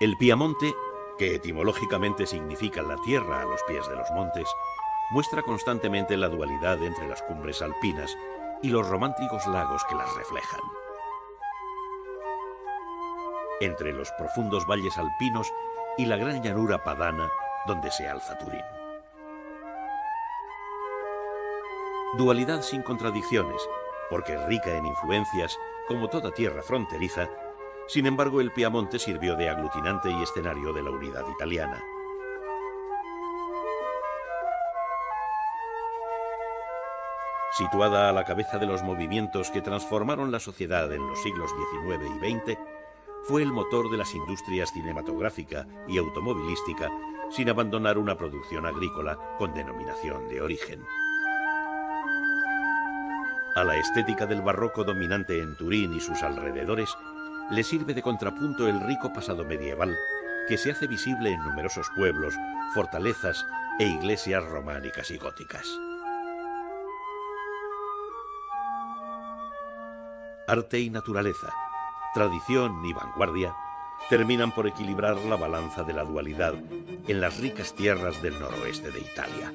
El Piamonte, que etimológicamente significa la tierra a los pies de los montes, muestra constantemente la dualidad entre las cumbres alpinas y los románticos lagos que las reflejan. Entre los profundos valles alpinos y la gran llanura padana donde se alza Turín. Dualidad sin contradicciones, porque rica en influencias, como toda tierra fronteriza. Sin embargo, el Piamonte sirvió de aglutinante y escenario de la unidad italiana. Situada a la cabeza de los movimientos que transformaron la sociedad en los siglos XIX y XX, fue el motor de las industrias cinematográfica y automovilística, sin abandonar una producción agrícola con denominación de origen. A la estética del barroco dominante en Turín y sus alrededores, le sirve de contrapunto el rico pasado medieval que se hace visible en numerosos pueblos, fortalezas e iglesias románicas y góticas. Arte y naturaleza, tradición y vanguardia terminan por equilibrar la balanza de la dualidad en las ricas tierras del noroeste de Italia.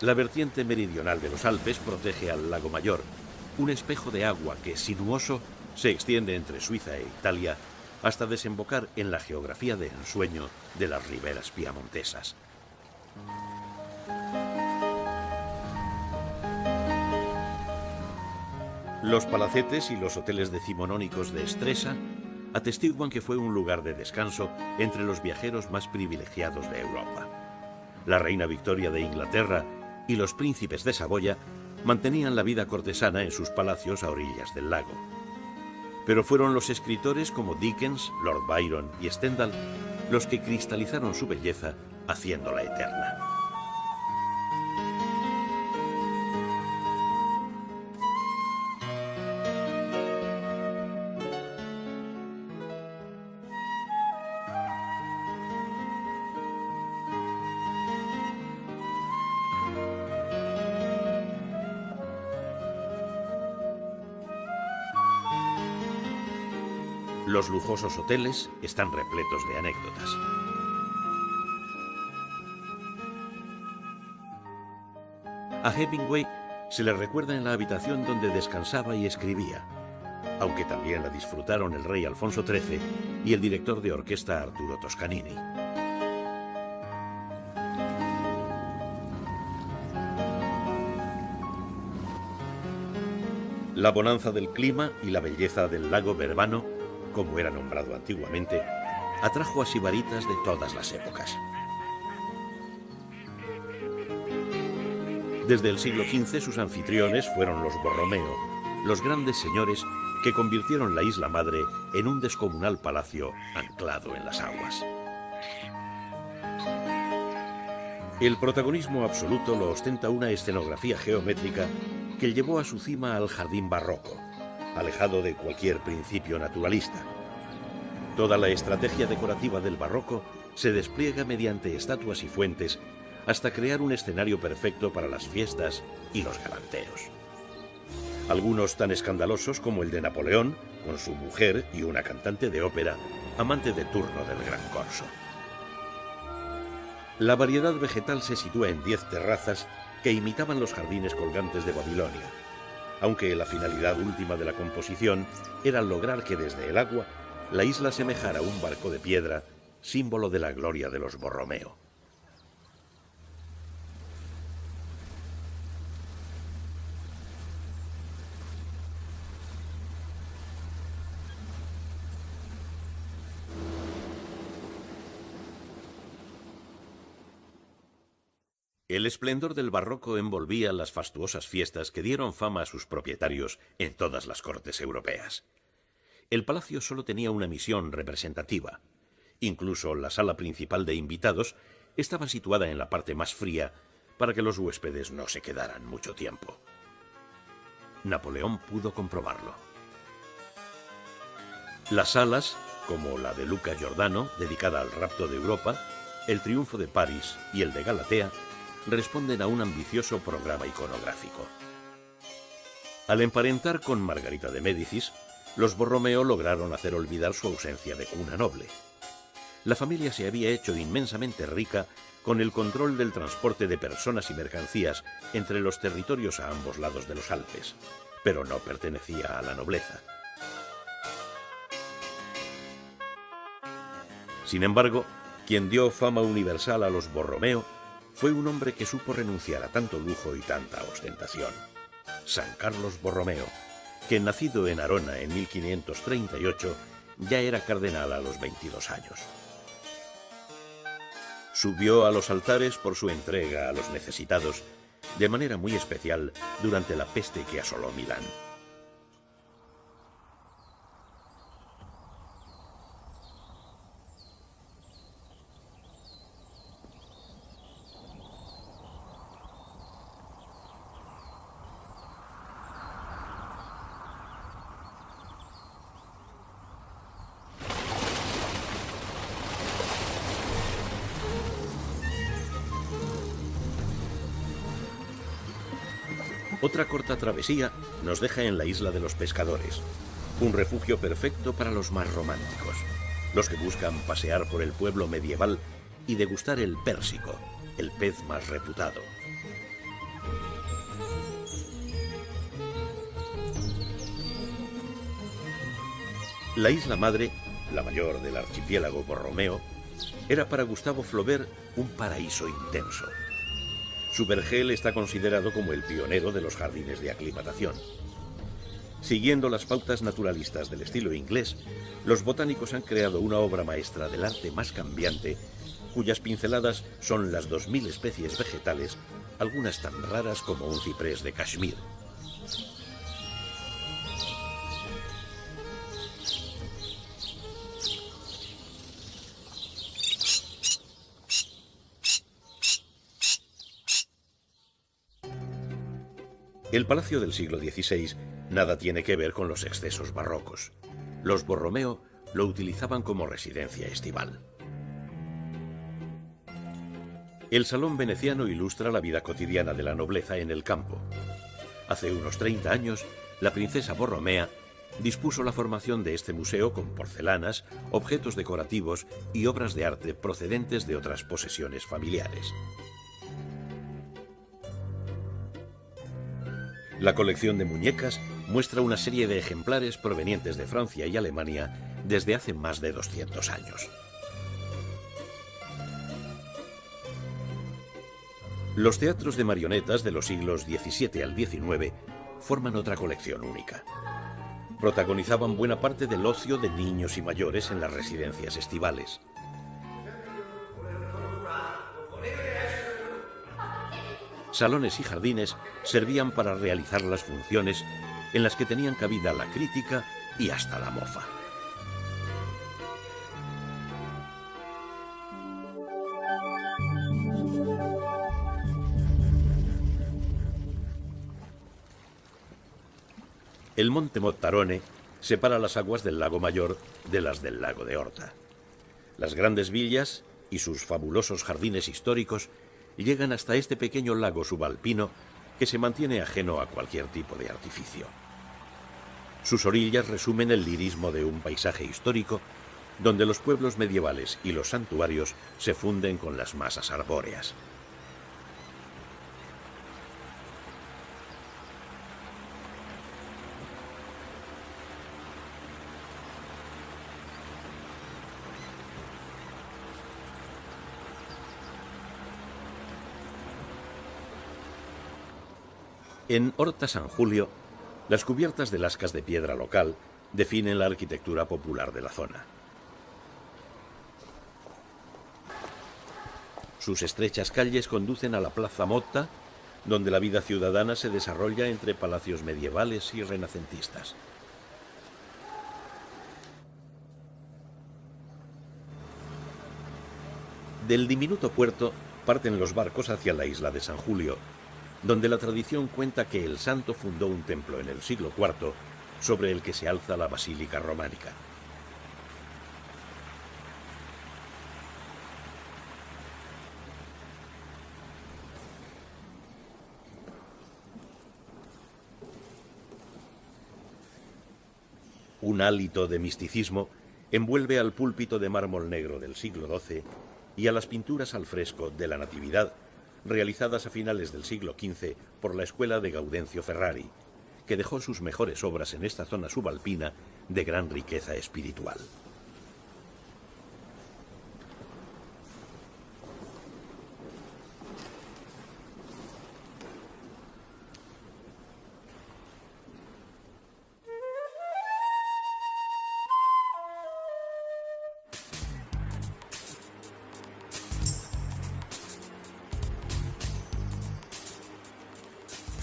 La vertiente meridional de los Alpes protege al Lago Mayor, un espejo de agua que, sinuoso, se extiende entre Suiza e Italia hasta desembocar en la geografía de ensueño de las riberas piamontesas. Los palacetes y los hoteles decimonónicos de Stresa atestiguan que fue un lugar de descanso entre los viajeros más privilegiados de Europa. La reina Victoria de Inglaterra y los príncipes de Saboya mantenían la vida cortesana en sus palacios a orillas del lago. Pero fueron los escritores como Dickens, Lord Byron y Stendhal los que cristalizaron su belleza, haciéndola eterna. Los lujosos hoteles están repletos de anécdotas. A Hemingway se le recuerda en la habitación donde descansaba y escribía, aunque también la disfrutaron el rey Alfonso XIII y el director de orquesta Arturo Toscanini. La bonanza del clima y la belleza del lago Verbano, como era nombrado antiguamente, atrajo a sibaritas de todas las épocas. Desde el siglo XV sus anfitriones fueron los Borromeo, los grandes señores que convirtieron la isla madre en un descomunal palacio anclado en las aguas. El protagonismo absoluto lo ostenta una escenografía geométrica que llevó a su cima al jardín barroco, alejado de cualquier principio naturalista. Toda la estrategia decorativa del barroco se despliega mediante estatuas y fuentes hasta crear un escenario perfecto para las fiestas y los galanteos. Algunos tan escandalosos como el de Napoleón, con su mujer y una cantante de ópera, amante de turno del Gran Corso. La variedad vegetal se sitúa en 10 terrazas que imitaban los jardines colgantes de Babilonia, aunque la finalidad última de la composición era lograr que desde el agua la isla semejara un barco de piedra, símbolo de la gloria de los Borromeo. El esplendor del barroco envolvía las fastuosas fiestas que dieron fama a sus propietarios en todas las cortes europeas. El palacio solo tenía una misión representativa: Incluso la sala principal de invitados estaba situada en la parte más fría para que los huéspedes no se quedaran mucho tiempo. Napoleón pudo comprobarlo. Las salas, como la de Luca Giordano, dedicada al rapto de Europa, el triunfo de París y el de Galatea, responden a un ambicioso programa iconográfico. Al emparentar con Margarita de Médicis, los Borromeo lograron hacer olvidar su ausencia de cuna noble. La familia se había hecho inmensamente rica con el control del transporte de personas y mercancías entre los territorios a ambos lados de los Alpes, pero no pertenecía a la nobleza. Sin embargo, quien dio fama universal a los Borromeo fue un hombre que supo renunciar a tanto lujo y tanta ostentación: San Carlos Borromeo, que nacido en Arona en 1538, ya era cardenal a los 22 años. Subió a los altares por su entrega a los necesitados, de manera muy especial durante la peste que asoló Milán. Otra corta travesía nos deja en la isla de los pescadores, un refugio perfecto para los más románticos, los que buscan pasear por el pueblo medieval y degustar el pérsico, el pez más reputado. La isla madre, la mayor del archipiélago Borromeo, era para Gustavo Flaubert un paraíso intenso. Su vergel está considerado como el pionero de los jardines de aclimatación. Siguiendo las pautas naturalistas del estilo inglés, los botánicos han creado una obra maestra del arte más cambiante, cuyas pinceladas son las 2000 especies vegetales, algunas tan raras como un ciprés de Kashmir. El palacio del siglo XVI nada tiene que ver con los excesos barrocos. Los Borromeo lo utilizaban como residencia estival. El salón veneciano ilustra la vida cotidiana de la nobleza en el campo. Hace unos 30 años, la princesa Borromea dispuso la formación de este museo con porcelanas, objetos decorativos y obras de arte procedentes de otras posesiones familiares. La colección de muñecas muestra una serie de ejemplares provenientes de Francia y Alemania desde hace más de 200 años. Los teatros de marionetas de los siglos XVII al XIX forman otra colección única. Protagonizaban buena parte del ocio de niños y mayores en las residencias estivales. Salones y jardines servían para realizar las funciones en las que tenían cabida la crítica y hasta la mofa. El monte Mottarone separa las aguas del lago Mayor de las del lago de Horta. Las grandes villas y sus fabulosos jardines históricos llegan hasta este pequeño lago subalpino que se mantiene ajeno a cualquier tipo de artificio. Sus orillas resumen el lirismo de un paisaje histórico donde los pueblos medievales y los santuarios se funden con las masas arbóreas. En Horta San Julio, las cubiertas de lascas de piedra local definen la arquitectura popular de la zona. Sus estrechas calles conducen a la Plaza Motta, donde la vida ciudadana se desarrolla entre palacios medievales y renacentistas. Del diminuto puerto parten los barcos hacia la isla de San Julio, donde la tradición cuenta que el santo fundó un templo en el siglo IV sobre el que se alza la basílica románica. Un hálito de misticismo envuelve al púlpito de mármol negro del siglo XII y a las pinturas al fresco de la Natividad, realizadas a finales del siglo XV por la escuela de Gaudencio Ferrari, que dejó sus mejores obras en esta zona subalpina de gran riqueza espiritual.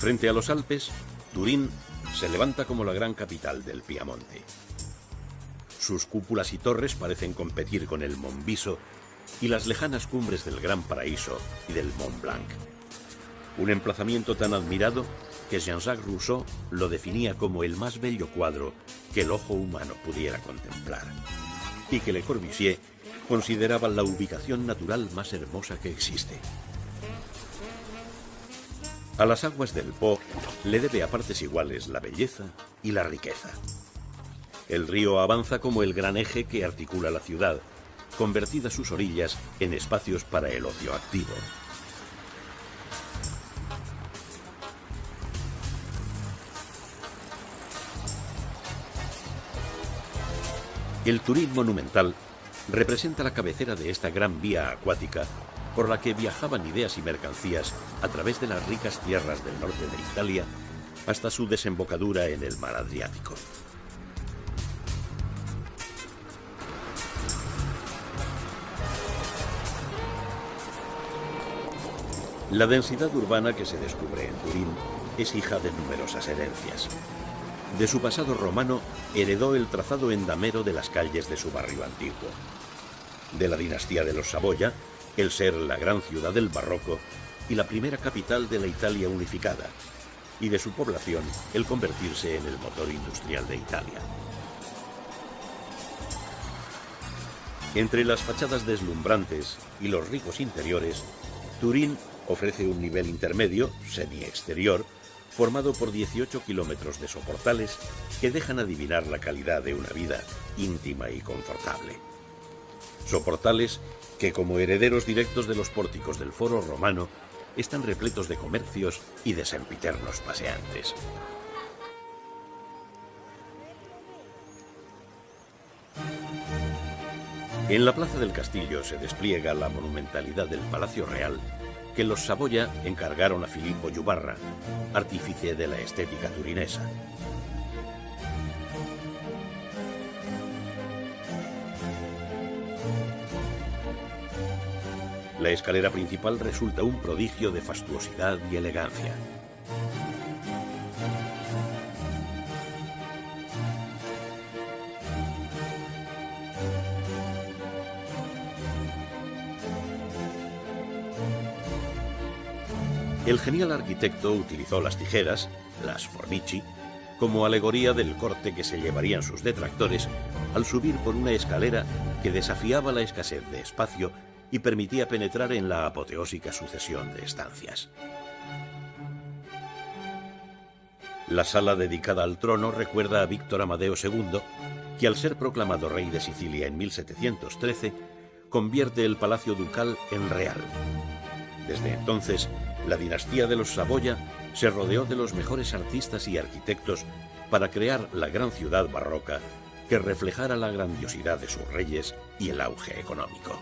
Frente a los Alpes, Turín se levanta como la gran capital del Piamonte. Sus cúpulas y torres parecen competir con el Monviso y las lejanas cumbres del Gran Paraíso y del Mont Blanc. Un emplazamiento tan admirado que Jean-Jacques Rousseau lo definía como el más bello cuadro que el ojo humano pudiera contemplar, y que Le Corbusier consideraba la ubicación natural más hermosa que existe. A las aguas del Po le debe a partes iguales la belleza y la riqueza. El río avanza como el gran eje que articula la ciudad, convertidas sus orillas en espacios para el ocio activo. El Turín monumental representa la cabecera de esta gran vía acuática por la que viajaban ideas y mercancías a través de las ricas tierras del norte de Italia hasta su desembocadura en el mar Adriático. La densidad urbana que se descubre en Turín es hija de numerosas herencias. De su pasado romano heredó el trazado endamero de las calles de su barrio antiguo. De la dinastía de los Saboya, el ser la gran ciudad del barroco y la primera capital de la Italia unificada, y de su población el convertirse en el motor industrial de Italia. Entre las fachadas deslumbrantes y los ricos interiores, Turín ofrece un nivel intermedio, semi-exterior, formado por 18 kilómetros de soportales que dejan adivinar la calidad de una vida íntima y confortable. Soportales que, como herederos directos de los pórticos del Foro Romano, están repletos de comercios y de sempiternos paseantes. En la plaza del castillo se despliega la monumentalidad del Palacio Real que los Saboya encargaron a Filippo Juvarra, artífice de la estética turinesa. La escalera principal resulta un prodigio de fastuosidad y elegancia. El genial arquitecto utilizó las tijeras, las forbici, como alegoría del corte que se llevarían sus detractores al subir por una escalera que desafiaba la escasez de espacio y permitía penetrar en la apoteósica sucesión de estancias. La sala dedicada al trono recuerda a Víctor Amadeo II, que al ser proclamado rey de Sicilia en 1713, convierte el palacio ducal en real. Desde entonces, la dinastía de los Saboya se rodeó de los mejores artistas y arquitectos para crear la gran ciudad barroca que reflejara la grandiosidad de sus reyes y el auge económico.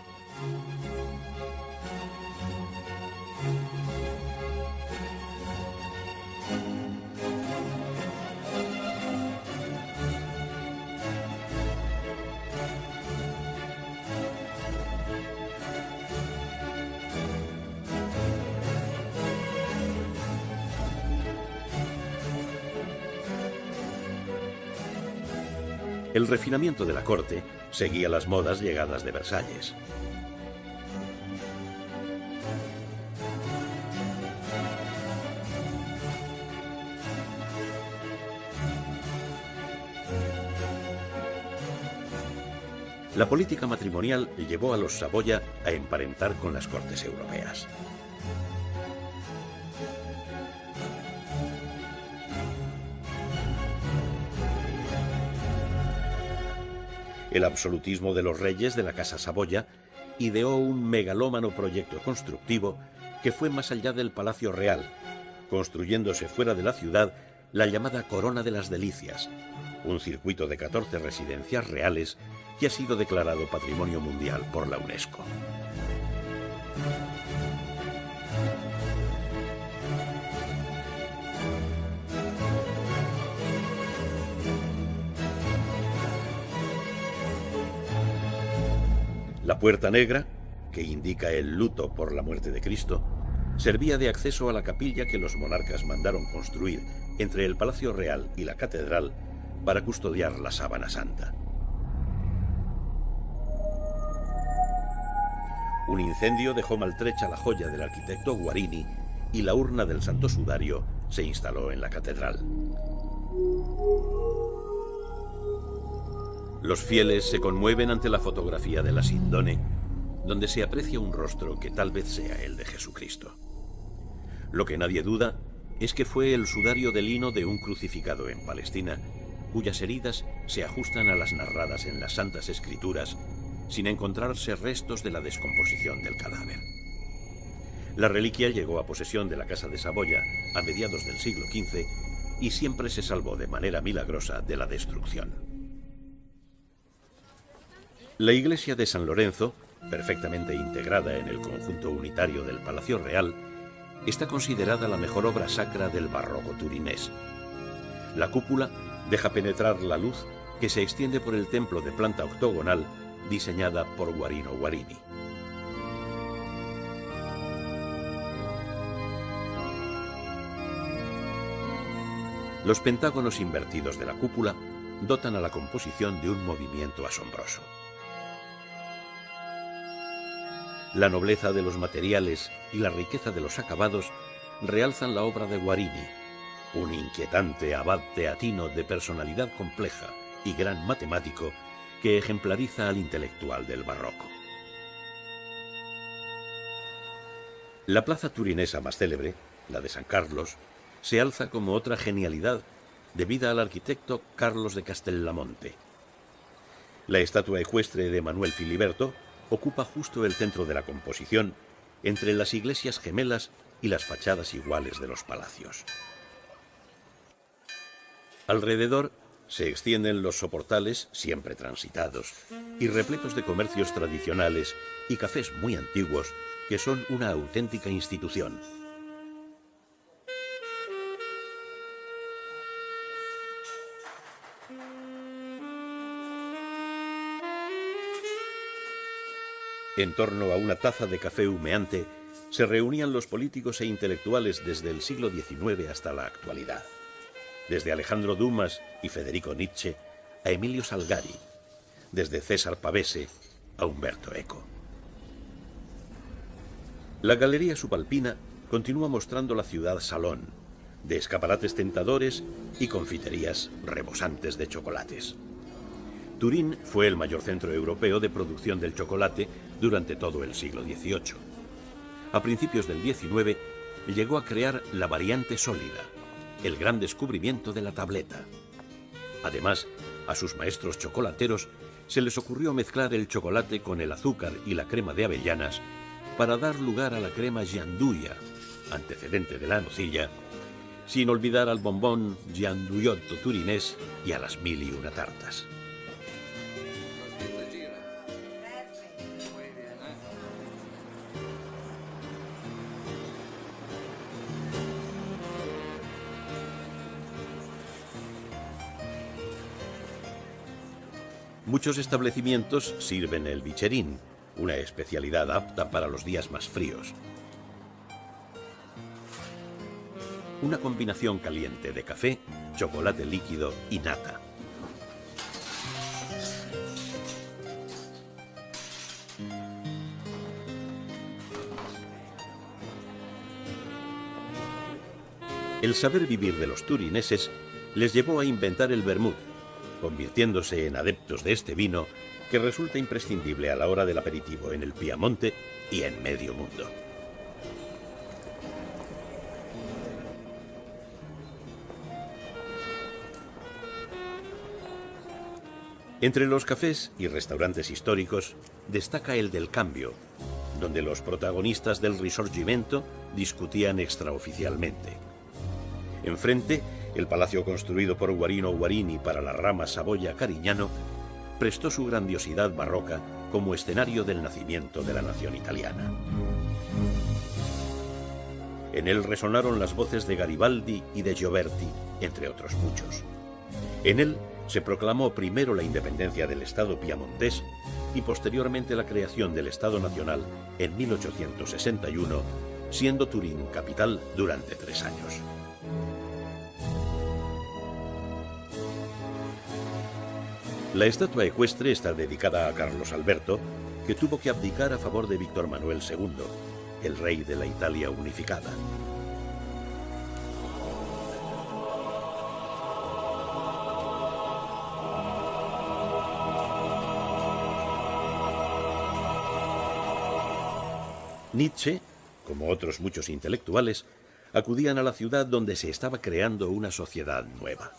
El refinamiento de la corte seguía las modas llegadas de Versalles. La política matrimonial llevó a los Saboya a emparentar con las cortes europeas. El absolutismo de los reyes de la Casa Saboya ideó un megalómano proyecto constructivo que fue más allá del Palacio Real, construyéndose fuera de la ciudad la llamada Corona de las Delicias, un circuito de 14 residencias reales que ha sido declarado Patrimonio Mundial por la UNESCO. La Puerta Negra, que indica el luto por la muerte de Cristo, servía de acceso a la capilla que los monarcas mandaron construir entre el Palacio Real y la Catedral para custodiar la Sábana Santa. Un incendio dejó maltrecha la joya del arquitecto Guarini y la urna del Santo Sudario se instaló en la catedral. Los fieles se conmueven ante la fotografía de la Sindone, donde se aprecia un rostro que tal vez sea el de Jesucristo. Lo que nadie duda es que fue el sudario de lino de un crucificado en Palestina, cuyas heridas se ajustan a las narradas en las Santas Escrituras, sin encontrarse restos de la descomposición del cadáver. La reliquia llegó a posesión de la Casa de Saboya a mediados del siglo XV y siempre se salvó de manera milagrosa de la destrucción. La iglesia de San Lorenzo, perfectamente integrada en el conjunto unitario del Palacio Real, está considerada la mejor obra sacra del barroco turinés. La cúpula deja penetrar la luz que se extiende por el templo de planta octogonal diseñada por Guarino Guarini. Los pentágonos invertidos de la cúpula dotan a la composición de un movimiento asombroso. La nobleza de los materiales y la riqueza de los acabados realzan la obra de Guarini, un inquietante abad teatino de personalidad compleja y gran matemático que ejemplariza al intelectual del barroco. La plaza turinesa más célebre, la de San Carlos, se alza como otra genialidad debida al arquitecto Carlos de Castellamonte. La estatua ecuestre de Manuel Filiberto ocupa justo el centro de la composición, entre las iglesias gemelas y las fachadas iguales de los palacios. Alrededor se extienden los soportales, siempre transitados, y repletos de comercios tradicionales y cafés muy antiguos que son una auténtica institución. En torno a una taza de café humeante se reunían los políticos e intelectuales desde el siglo XIX hasta la actualidad. Desde Alejandro Dumas y Federico Nietzsche a Emilio Salgari, desde César Pavese a Umberto Eco. La Galería Subalpina continúa mostrando la ciudad salón, de escaparates tentadores y confiterías rebosantes de chocolates. Turín fue el mayor centro europeo de producción del chocolate durante todo el siglo XVIII. A principios del XIX llegó a crear la variante sólida, el gran descubrimiento de la tableta. Además, a sus maestros chocolateros se les ocurrió mezclar el chocolate con el azúcar y la crema de avellanas para dar lugar a la crema gianduja, antecedente de la nocilla, sin olvidar al bombón gianduiotto turinés y a las 1001 tartas. Muchos establecimientos sirven el bicherín, una especialidad apta para los días más fríos. Una combinación caliente de café, chocolate líquido y nata. El saber vivir de los turineses les llevó a inventar el vermut, convirtiéndose en adeptos de este vino que resulta imprescindible a la hora del aperitivo en el Piamonte y en medio mundo. Entre los cafés y restaurantes históricos destaca el del Cambio, donde los protagonistas del Risorgimento discutían extraoficialmente. Enfrente, el palacio construido por Guarino Guarini para la rama Saboya-Carignano prestó su grandiosidad barroca como escenario del nacimiento de la nación italiana. En él resonaron las voces de Garibaldi y de Gioberti, entre otros muchos. En él se proclamó primero la independencia del Estado piamontés y posteriormente la creación del Estado Nacional en 1861, siendo Turín capital durante 3 años. La estatua ecuestre está dedicada a Carlos Alberto, que tuvo que abdicar a favor de Víctor Manuel II, el rey de la Italia unificada. Nietzsche, como otros muchos intelectuales, acudían a la ciudad donde se estaba creando una sociedad nueva.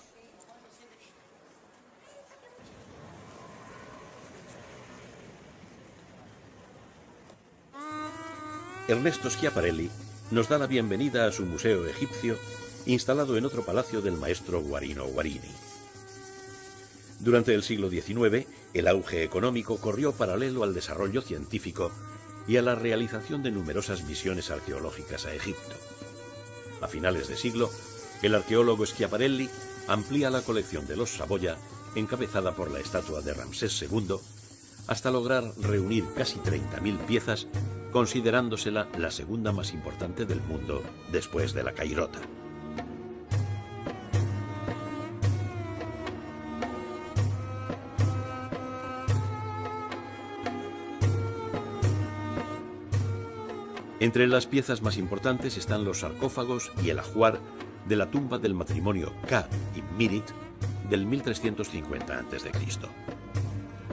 Ernesto Schiaparelli nos da la bienvenida a su museo egipcio, instalado en otro palacio del maestro Guarino Guarini. Durante el siglo XIX, el auge económico corrió paralelo al desarrollo científico y a la realización de numerosas misiones arqueológicas a Egipto. A finales de siglo, el arqueólogo Schiaparelli amplía la colección de los Saboya, encabezada por la estatua de Ramsés II, hasta lograr reunir casi 30.000 piezas, considerándosela la segunda más importante del mundo después de la Cairota. Entre las piezas más importantes están los sarcófagos y el ajuar de la tumba del matrimonio Ka y Mirit del 1350 a.C.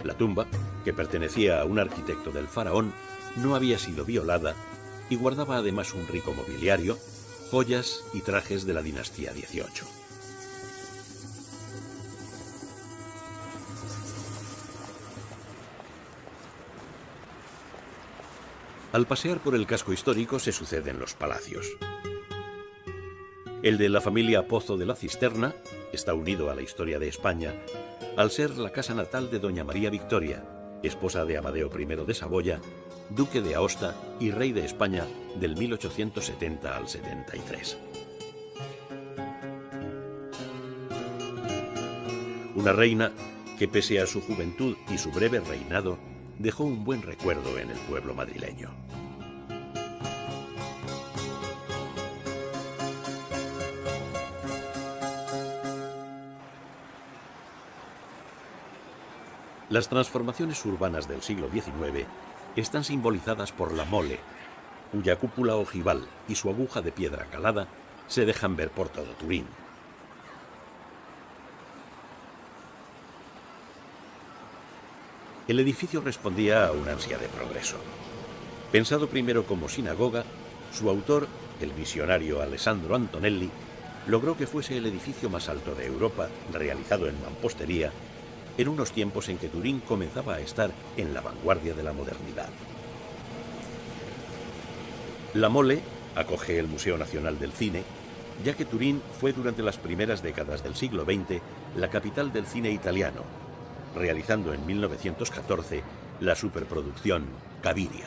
La tumba, que pertenecía a un arquitecto del faraón, no había sido violada y guardaba además un rico mobiliario, joyas y trajes de la dinastía XVIII. Al pasear por el casco histórico se suceden los palacios. El de la familia Pozo de la Cisterna está unido a la historia de España al ser la casa natal de doña María Victoria, esposa de Amadeo I de Saboya, duque de Aosta y rey de España del 1870 al 73. Una reina que, pese a su juventud y su breve reinado, dejó un buen recuerdo en el pueblo madrileño. Las transformaciones urbanas del siglo XIX están simbolizadas por la mole, cuya cúpula ojival y su aguja de piedra calada se dejan ver por todo Turín. El edificio respondía a una ansia de progreso. Pensado primero como sinagoga, su autor, el visionario Alessandro Antonelli, logró que fuese el edificio más alto de Europa, realizado en mampostería, en unos tiempos en que Turín comenzaba a estar en la vanguardia de la modernidad. La Mole acoge el Museo Nacional del Cine, ya que Turín fue durante las primeras décadas del siglo XX la capital del cine italiano, realizando en 1914 la superproducción Cabiria.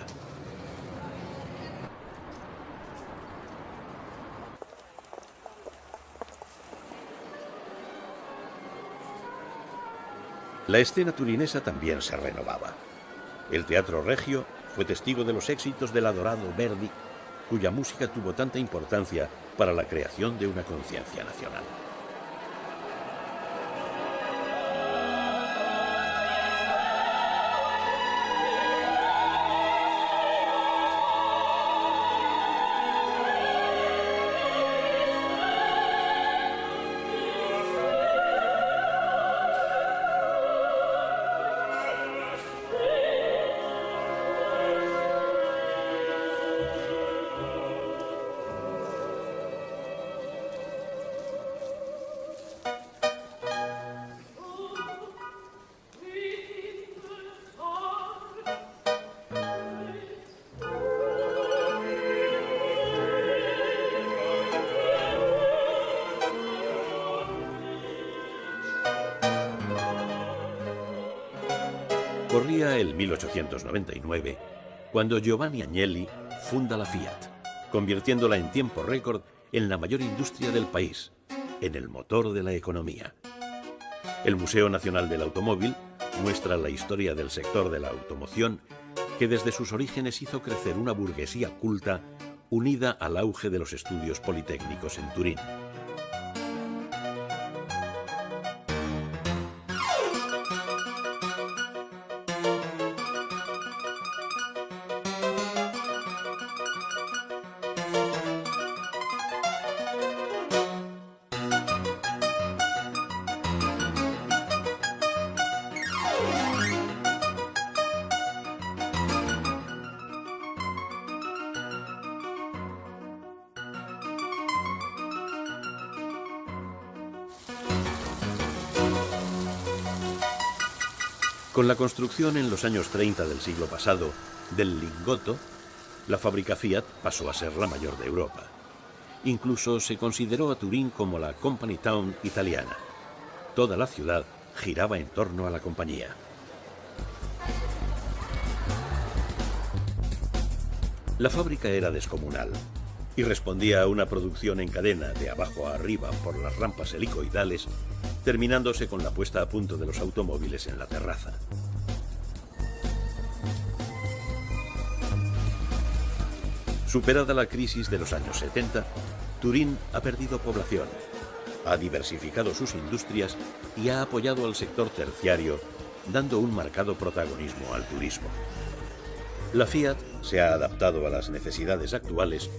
La escena turinesa también se renovaba. El Teatro Regio fue testigo de los éxitos del adorado Verdi, cuya música tuvo tanta importancia para la creación de una conciencia nacional. Corría el 1899 cuando Giovanni Agnelli funda la Fiat, convirtiéndola en tiempo récord en la mayor industria del país, en el motor de la economía. El Museo Nacional del Automóvil muestra la historia del sector de la automoción que desde sus orígenes hizo crecer una burguesía culta unida al auge de los estudios politécnicos en Turín. Con la construcción en los años 30 del siglo pasado del Lingotto, la fábrica Fiat pasó a ser la mayor de Europa. Incluso se consideró a Turín como la Company Town italiana. Toda la ciudad giraba en torno a la compañía. La fábrica era descomunal y respondía a una producción en cadena de abajo a arriba por las rampas helicoidales, terminándose con la puesta a punto de los automóviles en la terraza. Superada la crisis de los años 70, Turín ha perdido población, ha diversificado sus industrias y ha apoyado al sector terciario, dando un marcado protagonismo al turismo. La Fiat se ha adaptado a las necesidades actuales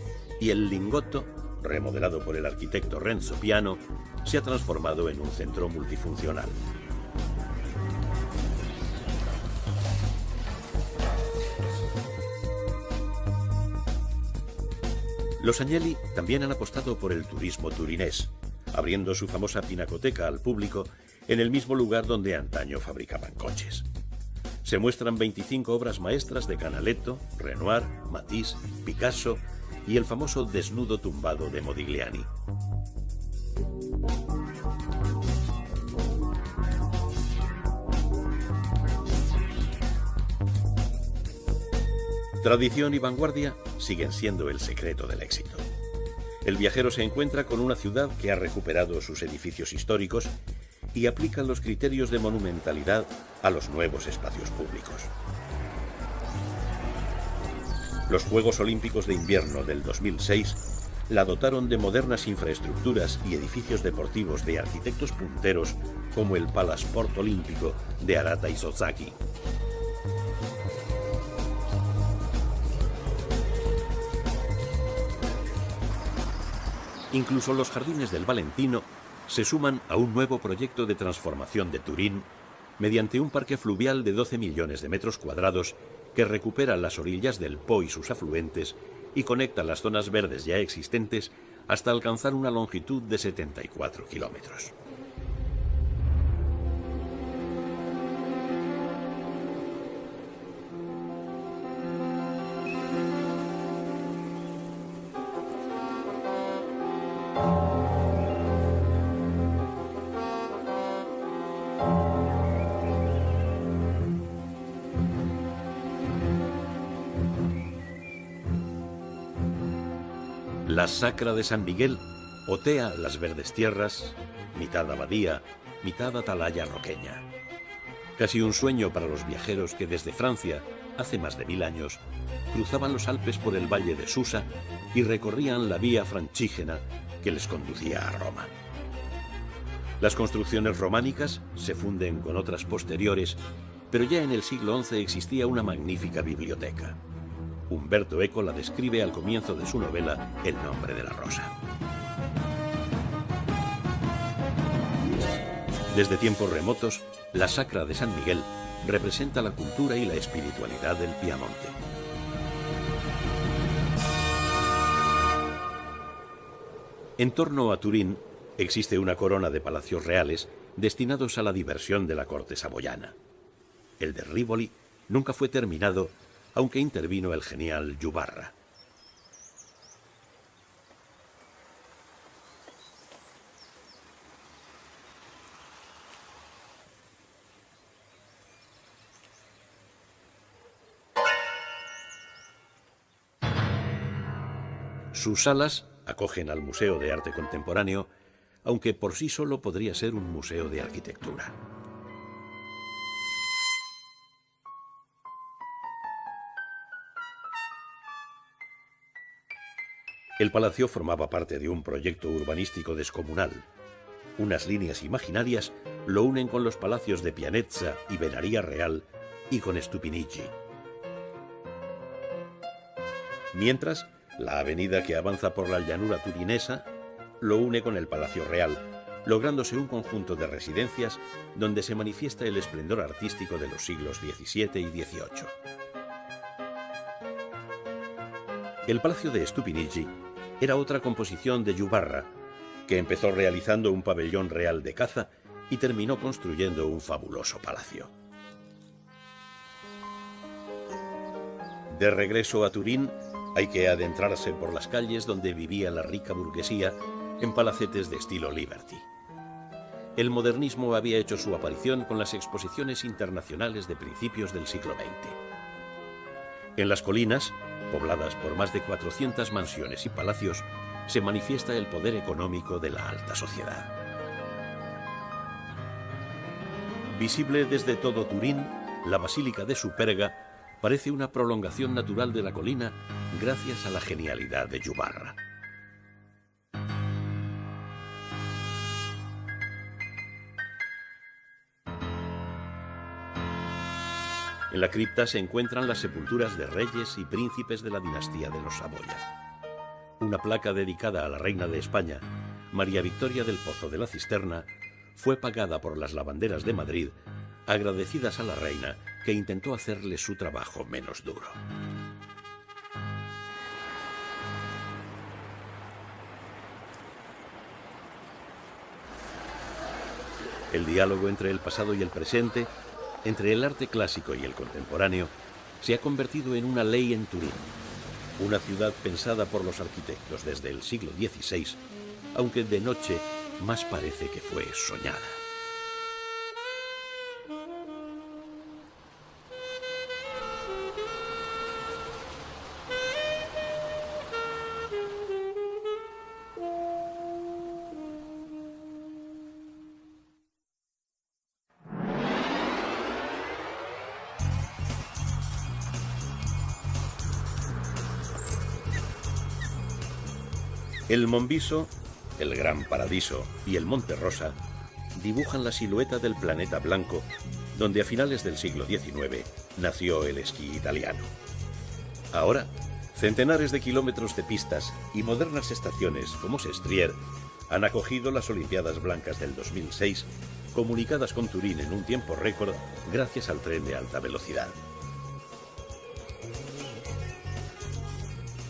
y el Lingotto, remodelado por el arquitecto Renzo Piano, se ha transformado en un centro multifuncional. Los Agnelli también han apostado por el turismo turinés, abriendo su famosa pinacoteca al público en el mismo lugar donde antaño fabricaban coches. Se muestran 25 obras maestras de Canaletto, Renoir, Matisse, Picasso y el famoso Desnudo tumbado de Modigliani. Tradición y vanguardia siguen siendo el secreto del éxito. El viajero se encuentra con una ciudad que ha recuperado sus edificios históricos y aplica los criterios de monumentalidad a los nuevos espacios públicos. Los Juegos Olímpicos de Invierno del 2006 la dotaron de modernas infraestructuras y edificios deportivos de arquitectos punteros como el Palasport Olímpico de Arata Isozaki. Incluso los jardines del Valentino se suman a un nuevo proyecto de transformación de Turín mediante un parque fluvial de 12 millones de metros cuadrados que recupera las orillas del Po y sus afluentes y conecta las zonas verdes ya existentes hasta alcanzar una longitud de 74 kilómetros. La Sacra de San Miguel otea las verdes tierras, mitad abadía, mitad atalaya roqueña. Casi un sueño para los viajeros que desde Francia, hace más de 1000 años, cruzaban los Alpes por el valle de Susa y recorrían la vía Francígena que les conducía a Roma. Las construcciones románicas se funden con otras posteriores, pero ya en el siglo XI existía una magnífica biblioteca. Umberto Eco la describe al comienzo de su novela El nombre de la rosa. Desde tiempos remotos, la Sacra de San Miguel representa la cultura y la espiritualidad del Piamonte. En torno a Turín existe una corona de palacios reales destinados a la diversión de la corte saboyana. El de Rivoli nunca fue terminado, aunque intervino el genial Yubarra. Sus salas acogen al Museo de Arte Contemporáneo, aunque por sí solo podría ser un museo de arquitectura. El palacio formaba parte de un proyecto urbanístico descomunal. Unas líneas imaginarias lo unen con los palacios de Pianezza y Venaria Real y con Stupinigi. Mientras, la avenida que avanza por la llanura turinesa lo une con el Palacio Real, lográndose un conjunto de residencias donde se manifiesta el esplendor artístico de los siglos XVII y XVIII. El Palacio de Stupinigi era otra composición de Yubarra, que empezó realizando un pabellón real de caza y terminó construyendo un fabuloso palacio. De regreso a Turín, hay que adentrarse por las calles donde vivía la rica burguesía en palacetes de estilo Liberty. El modernismo había hecho su aparición con las exposiciones internacionales de principios del siglo XX. En las colinas, pobladas por más de 400 mansiones y palacios, se manifiesta el poder económico de la alta sociedad. Visible desde todo Turín, la Basílica de Superga parece una prolongación natural de la colina gracias a la genialidad de Yubarra. En la cripta se encuentran las sepulturas de reyes y príncipes de la dinastía de los Saboya. Una placa dedicada a la reina de España, María Victoria del Pozo de la Cisterna, fue pagada por las lavanderas de Madrid, agradecidas a la reina que intentó hacerle su trabajo menos duro. El diálogo entre el pasado y el presente, entre el arte clásico y el contemporáneo, se ha convertido en una ley en Turín, una ciudad pensada por los arquitectos desde el siglo XVI, aunque de noche más parece que fue soñada. El Monviso, el Gran Paradiso y el Monte Rosa dibujan la silueta del planeta blanco, donde a finales del siglo XIX nació el esquí italiano. Ahora, centenares de kilómetros de pistas y modernas estaciones como Sestriere han acogido las Olimpiadas Blancas del 2006, comunicadas con Turín en un tiempo récord gracias al tren de alta velocidad.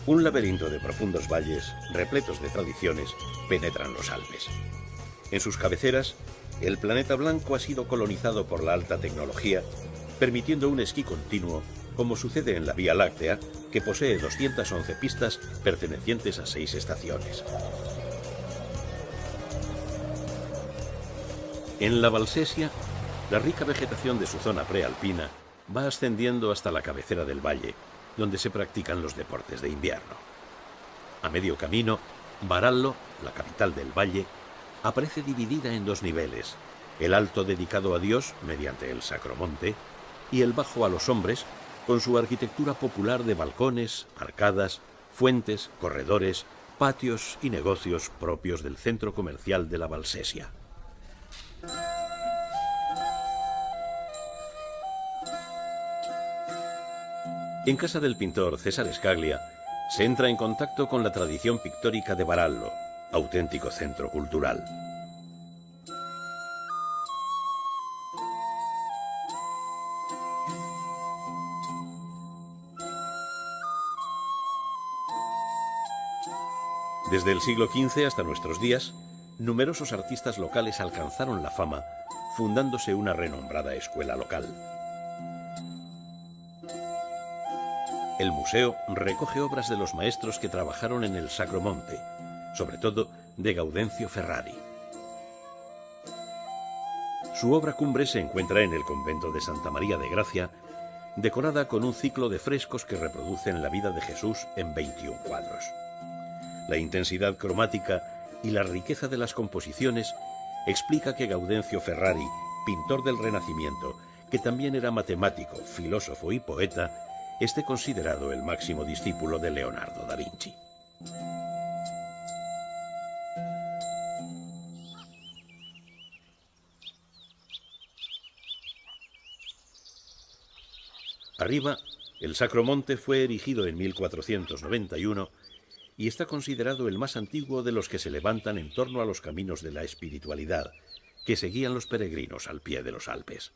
Un laberinto de profundos valles, repletos de tradiciones, penetran los Alpes. En sus cabeceras, el planeta blanco ha sido colonizado por la alta tecnología, permitiendo un esquí continuo, como sucede en la Vía Láctea, que posee 211 pistas pertenecientes a 6 estaciones. En la Valsesia, la rica vegetación de su zona prealpina va ascendiendo hasta la cabecera del valle, donde se practican los deportes de invierno. A medio camino, Varallo, la capital del valle, aparece dividida en 2 niveles, el alto dedicado a Dios mediante el Sacromonte y el bajo a los hombres con su arquitectura popular de balcones, arcadas, fuentes, corredores, patios y negocios propios del centro comercial de la Valsesia. En casa del pintor César Scaglia se entra en contacto con la tradición pictórica de Varallo, auténtico centro cultural. Desde el siglo XV hasta nuestros días, numerosos artistas locales alcanzaron la fama, fundándose una renombrada escuela local. El museo recoge obras de los maestros que trabajaron en el Sacromonte, sobre todo de Gaudencio Ferrari. Su obra cumbre se encuentra en el convento de Santa María de Gracia, decorada con un ciclo de frescos que reproducen la vida de Jesús en 21 cuadros. La intensidad cromática y la riqueza de las composiciones explica que Gaudencio Ferrari, pintor del Renacimiento, que también era matemático, filósofo y poeta, esté considerado el máximo discípulo de Leonardo da Vinci. Arriba, el Sacro Monte fue erigido en 1491 y está considerado el más antiguo de los que se levantan en torno a los caminos de la espiritualidad que seguían los peregrinos al pie de los Alpes.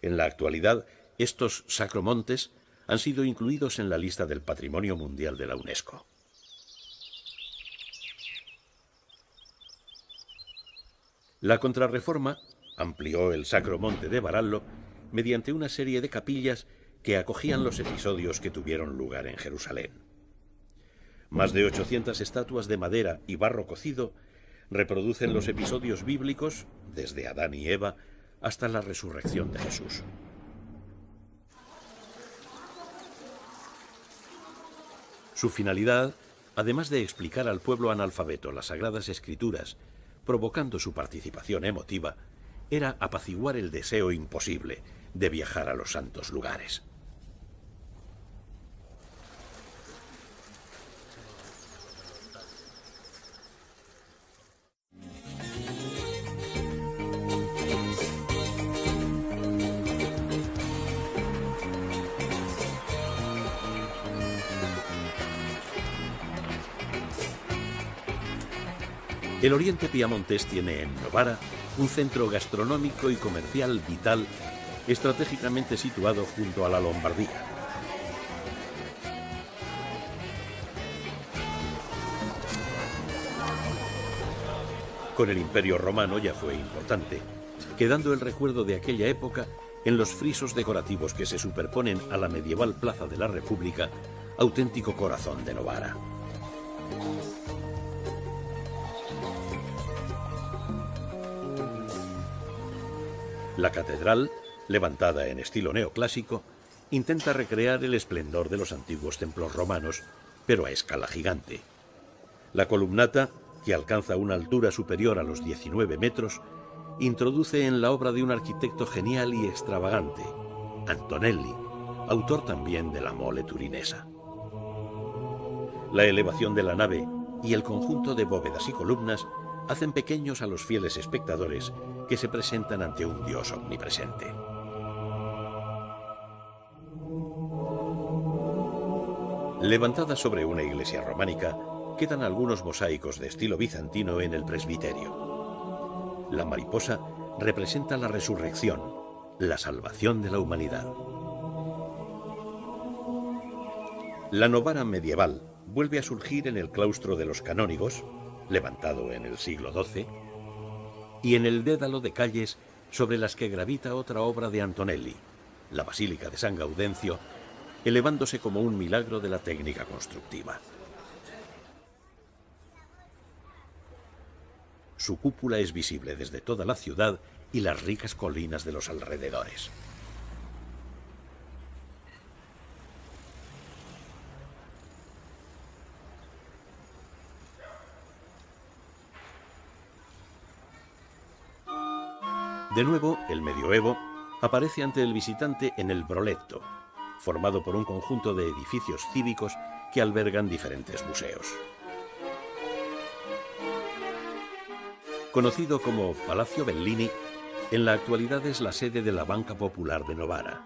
En la actualidad, estos sacromontes han sido incluidos en la lista del Patrimonio Mundial de la UNESCO. La Contrarreforma amplió el Sacro Monte de Varallo mediante una serie de capillas que acogían los episodios que tuvieron lugar en Jerusalén. Más de 800 estatuas de madera y barro cocido reproducen los episodios bíblicos, desde Adán y Eva hasta la resurrección de Jesús. Su finalidad, además de explicar al pueblo analfabeto las Sagradas Escrituras, provocando su participación emotiva, era apaciguar el deseo imposible de viajar a los santos lugares. El oriente piamontés tiene en Novara un centro gastronómico y comercial vital, estratégicamente situado junto a la Lombardía. Con el Imperio Romano ya fue importante, quedando el recuerdo de aquella época en los frisos decorativos que se superponen a la medieval Plaza de la República, auténtico corazón de Novara. La catedral, levantada en estilo neoclásico, intenta recrear el esplendor de los antiguos templos romanos, pero a escala gigante. La columnata, que alcanza una altura superior a los 19 metros, introduce en la obra de un arquitecto genial y extravagante, Antonelli, autor también de la Mole Turinesa. La elevación de la nave y el conjunto de bóvedas y columnas hacen pequeños a los fieles espectadores que se presentan ante un Dios omnipresente. Levantada sobre una iglesia románica, quedan algunos mosaicos de estilo bizantino en el presbiterio. La mariposa representa la resurrección, la salvación de la humanidad. La Novara medieval vuelve a surgir en el claustro de los canónigos, levantado en el siglo XII, y en el dédalo de calles sobre las que gravita otra obra de Antonelli, la Basílica de San Gaudencio, elevándose como un milagro de la técnica constructiva. Su cúpula es visible desde toda la ciudad y las ricas colinas de los alrededores. De nuevo, el medioevo aparece ante el visitante en el Broletto, formado por un conjunto de edificios cívicos que albergan diferentes museos. Conocido como Palacio Bellini, en la actualidad es la sede de la Banca Popular de Novara.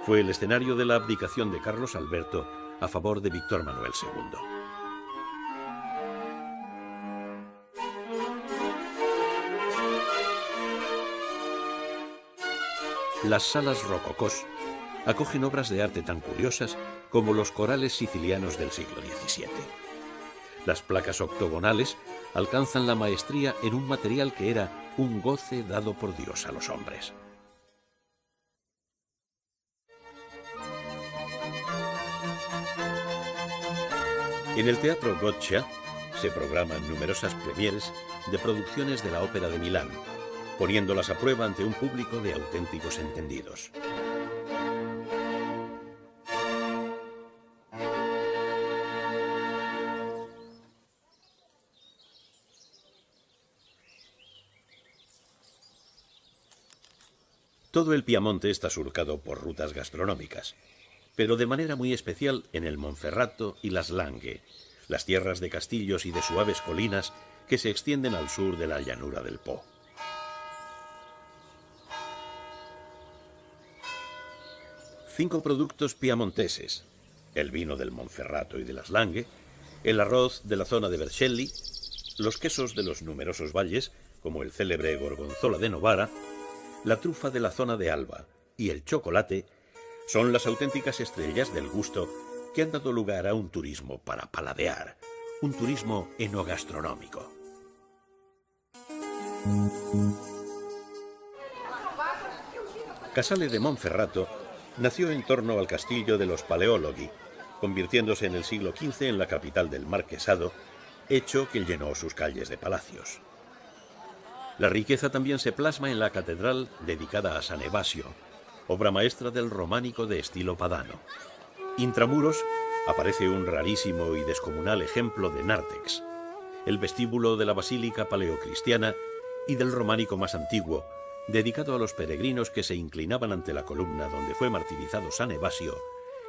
Fue el escenario de la abdicación de Carlos Alberto a favor de Víctor Manuel II. Las salas rococós acogen obras de arte tan curiosas como los corales sicilianos del siglo XVII. Las placas octogonales alcanzan la maestría en un material que era un goce dado por Dios a los hombres. En el Teatro Goccia se programan numerosas premieres de producciones de la Ópera de Milán, poniéndolas a prueba ante un público de auténticos entendidos. Todo el Piamonte está surcado por rutas gastronómicas, pero de manera muy especial en el Monferrato y las Langhe, las tierras de castillos y de suaves colinas que se extienden al sur de la llanura del Po. Cinco productos piamonteses: el vino del Monferrato y de las Langhe, el arroz de la zona de Vercelli, los quesos de los numerosos valles, como el célebre Gorgonzola de Novara, la trufa de la zona de Alba y el chocolate son las auténticas estrellas del gusto que han dado lugar a un turismo para paladear, un turismo enogastronómico. Casale de Monferrato nació en torno al castillo de los Paleologhi, convirtiéndose en el siglo XV en la capital del marquesado, hecho que llenó sus calles de palacios. La riqueza también se plasma en la catedral dedicada a San Evasio, obra maestra del románico de estilo padano. Intramuros aparece un rarísimo y descomunal ejemplo de nártex, el vestíbulo de la basílica paleocristiana y del románico más antiguo, dedicado a los peregrinos que se inclinaban ante la columna donde fue martirizado San Evasio,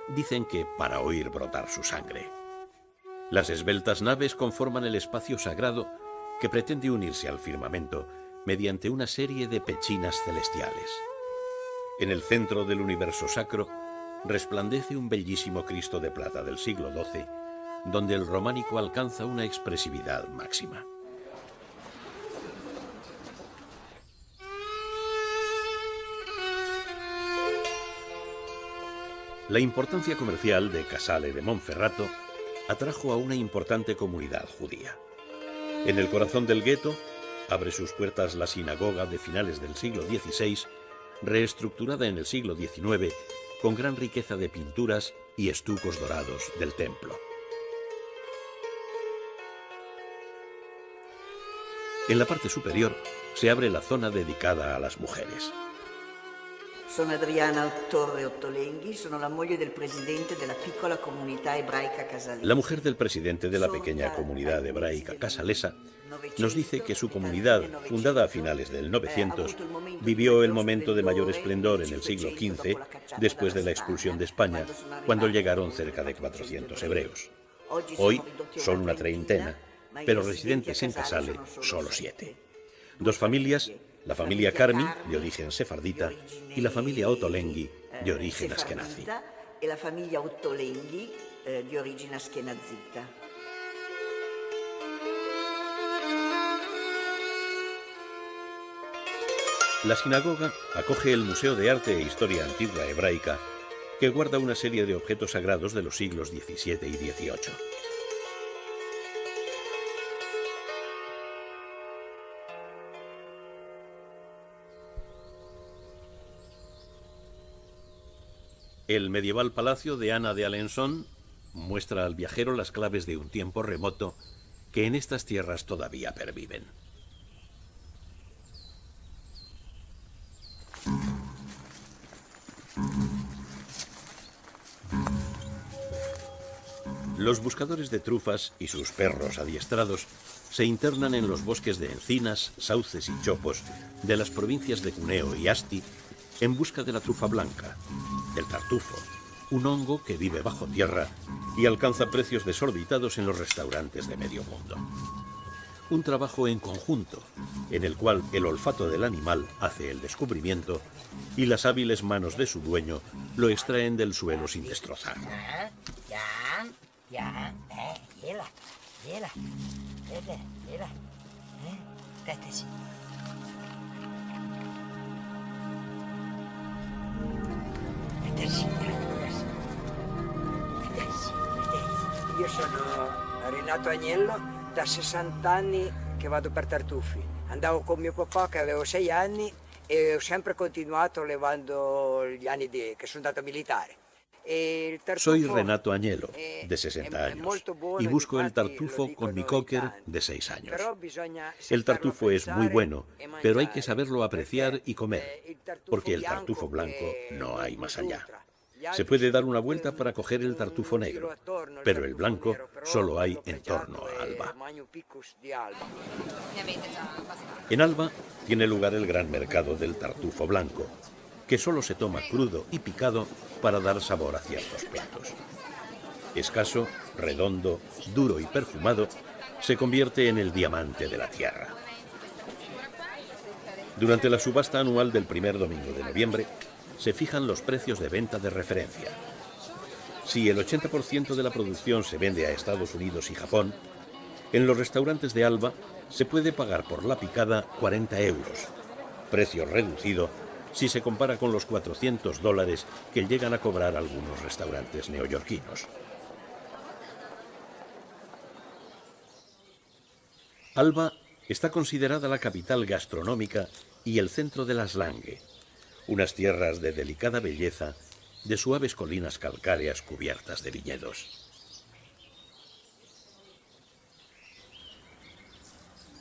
dicen que para oír brotar su sangre. Las esbeltas naves conforman el espacio sagrado que pretende unirse al firmamento mediante una serie de pechinas celestiales. En el centro del universo sacro resplandece un bellísimo Cristo de plata del siglo XII, donde el románico alcanza una expresividad máxima. La importancia comercial de Casale de Monferrato atrajo a una importante comunidad judía. En el corazón del gueto abre sus puertas la sinagoga de finales del siglo XVI, reestructurada en el siglo XIX, con gran riqueza de pinturas y estucos dorados del templo. En la parte superior se abre la zona dedicada a las mujeres. Sono Adriana Torre Ottolenghi, sono la moglie del presidente della piccola comunità ebraica casalesa. La mujer del presidente de la pequeña comunidad hebraica casalesa nos dice que su comunidad, fundada a finales del 900, vivió el momento de mayor esplendor en el siglo XV, después de la expulsión de España, cuando llegaron cerca de 400 hebreos. Hoy son una treintena, pero residentes en Casale solo 7. Dos familias, la familia Carmi, de origen sefardita, y la familia Ottolenghi, de origen askenazi. Y la familia Ottolenghi, de origen askenazita. La sinagoga acoge el Museo de Arte e Historia Antigua Hebraica, que guarda una serie de objetos sagrados de los siglos XVII y XVIII. El medieval palacio de Ana de Alençon muestra al viajero las claves de un tiempo remoto que en estas tierras todavía perviven. Los buscadores de trufas y sus perros adiestrados se internan en los bosques de encinas, sauces y chopos de las provincias de Cuneo y Asti en busca de la trufa blanca, el tartufo, un hongo que vive bajo tierra y alcanza precios desorbitados en los restaurantes de medio mundo. Un trabajo en conjunto, en el cual el olfato del animal hace el descubrimiento y las hábiles manos de su dueño lo extraen del suelo sin destrozar. Io sono Renato Agnello, da 60 anni che vado per tartufi. Andavo con mio papà che avevo 6 anni e ho sempre continuato levando gli anni che sono andato militare. Soy Renato Agnello, de 60 años, y busco el tartufo con mi cocker de 6 años. El tartufo es muy bueno, pero hay que saberlo apreciar y comer, porque el tartufo blanco no hay más allá. Se puede dar una vuelta para coger el tartufo negro, pero el blanco solo hay en torno a Alba. En Alba tiene lugar el gran mercado del tartufo blanco, que solo se toma crudo y picado para dar sabor a ciertos platos. Escaso, redondo, duro y perfumado, se convierte en el diamante de la tierra. Durante la subasta anual del primer domingo de noviembre, se fijan los precios de venta de referencia. Si el 80% de la producción se vende a Estados Unidos y Japón, en los restaurantes de Alba se puede pagar por la picada 40 euros, precio reducido si se compara con los $400 que llegan a cobrar algunos restaurantes neoyorquinos. Alba está considerada la capital gastronómica y el centro de las Lange, unas tierras de delicada belleza, de suaves colinas calcáreas cubiertas de viñedos.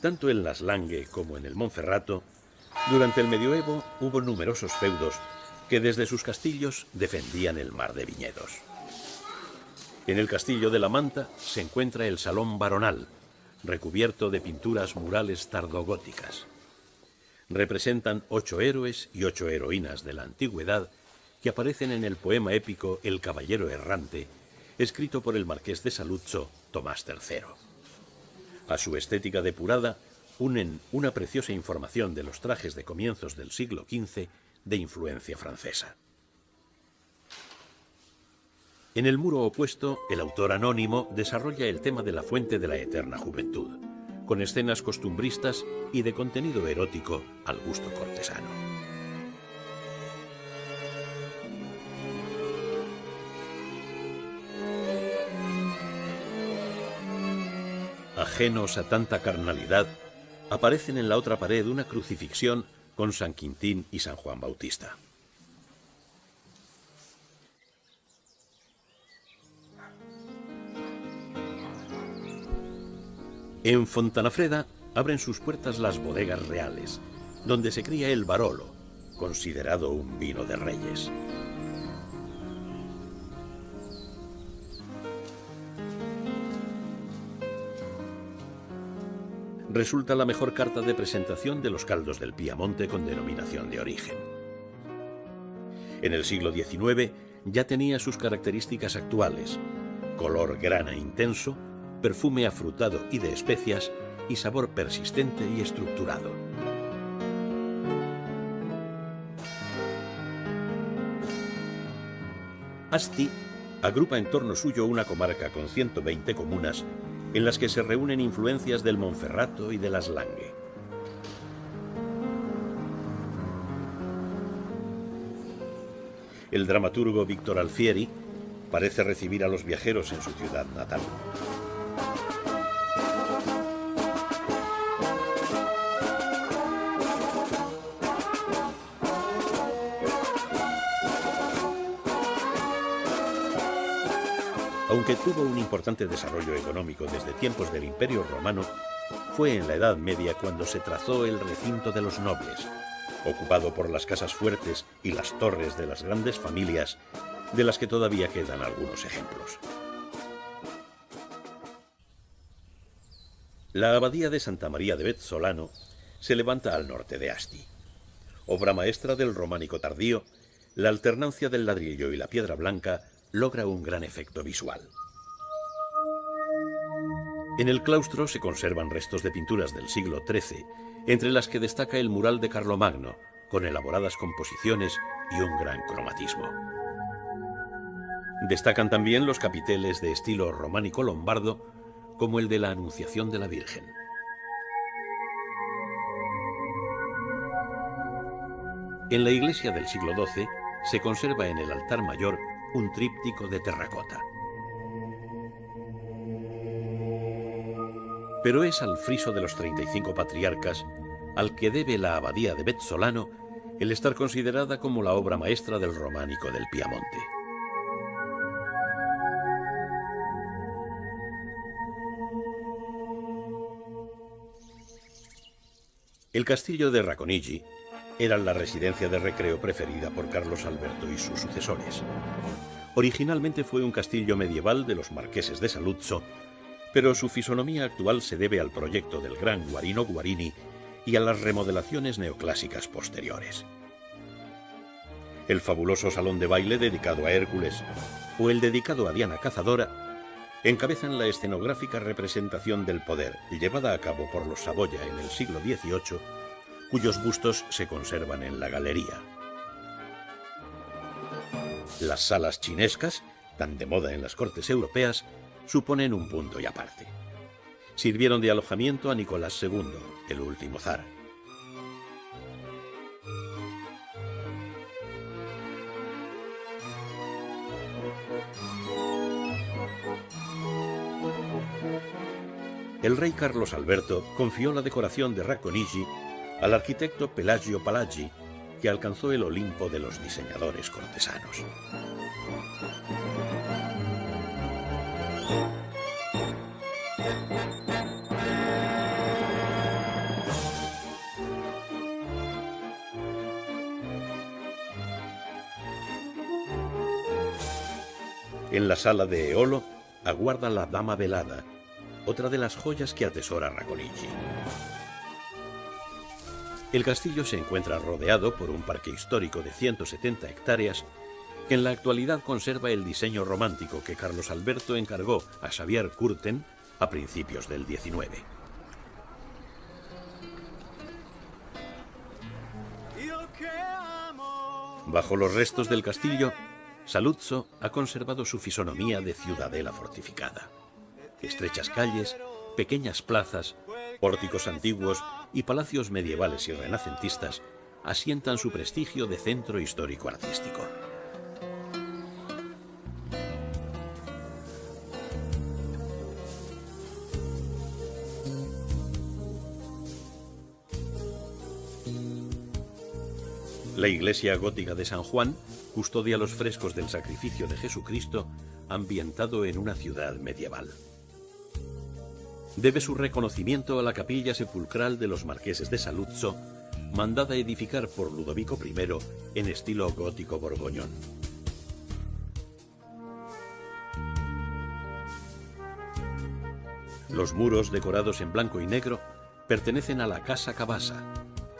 Tanto en las Lange como en el Monferrato, durante el medioevo hubo numerosos feudos que desde sus castillos defendían el mar de viñedos. En el castillo de la Manta se encuentra el Salón Baronal, recubierto de pinturas murales tardogóticas. Representan 8 héroes y 8 heroínas de la antigüedad que aparecen en el poema épico El Caballero Errante, escrito por el marqués de Saluzzo, Tomás III. A su estética depurada unen una preciosa información de los trajes de comienzos del siglo XV de influencia francesa. En el muro opuesto, el autor anónimo desarrolla el tema de la fuente de la eterna juventud, con escenas costumbristas y de contenido erótico al gusto cortesano. Ajenos a tanta carnalidad, aparecen en la otra pared una crucifixión con San Quintín y San Juan Bautista. En Fontanafreda abren sus puertas las bodegas reales, donde se cría el Barolo, considerado un vino de reyes. Resulta la mejor carta de presentación de los caldos del Piamonte con denominación de origen. En el siglo XIX ya tenía sus características actuales: color grana intenso, perfume afrutado y de especias y sabor persistente y estructurado. Asti agrupa en torno suyo una comarca con 120 comunas en las que se reúnen influencias del Monferrato y de las Lange. El dramaturgo Víctor Alfieri parece recibir a los viajeros en su ciudad natal. Aunque tuvo un importante desarrollo económico desde tiempos del Imperio Romano, fue en la Edad Media cuando se trazó el recinto de los nobles, ocupado por las casas fuertes y las torres de las grandes familias, de las que todavía quedan algunos ejemplos. La abadía de Santa María de Bezzolano se levanta al norte de Asti. Obra maestra del románico tardío, la alternancia del ladrillo y la piedra blanca logra un gran efecto visual. En el claustro se conservan restos de pinturas del siglo XIII, entre las que destaca el mural de Carlomagno, con elaboradas composiciones y un gran cromatismo. Destacan también los capiteles de estilo románico lombardo, como el de la Anunciación de la Virgen. En la iglesia del siglo XII se conserva en el altar mayor un tríptico de terracota. Pero es al friso de los 35 patriarcas al que debe la abadía de Bezzolano el estar considerada como la obra maestra del románico del Piamonte. El castillo de Racconigi era la residencia de recreo preferida por Carlos Alberto y sus sucesores. Originalmente fue un castillo medieval de los marqueses de Saluzzo, pero su fisonomía actual se debe al proyecto del gran Guarino Guarini y a las remodelaciones neoclásicas posteriores. el fabuloso salón de baile dedicado a Hércules o el dedicado a Diana Cazadora encabezan la escenográfica representación del poder llevada a cabo por los Saboya en el siglo XVIII, cuyos bustos se conservan en la galería. Las salas chinescas, tan de moda en las cortes europeas, suponen un punto y aparte. Sirvieron de alojamiento a Nicolás II, el último zar. El rey Carlos Alberto confió la decoración de Racconigi al arquitecto Pelagio Palagi, que alcanzó el Olimpo de los diseñadores cortesanos. En la sala de Eolo aguarda la Dama Velada, otra de las joyas que atesora Racconigi. El castillo se encuentra rodeado por un parque histórico de 170 hectáreas que en la actualidad conserva el diseño romántico que Carlos Alberto encargó a Xavier Curten a principios del XIX. Bajo los restos del castillo, Saluzzo ha conservado su fisonomía de ciudadela fortificada. Estrechas calles, pequeñas plazas, pórticos antiguos y palacios medievales y renacentistas asientan su prestigio de centro histórico artístico. La iglesia gótica de San Juan custodia los frescos del sacrificio de Jesucristo ambientado en una ciudad medieval. Debe su reconocimiento a la capilla sepulcral de los marqueses de Saluzzo, mandada edificar por Ludovico I en estilo gótico borgoñón. Los muros decorados en blanco y negro pertenecen a la Casa Cabasa,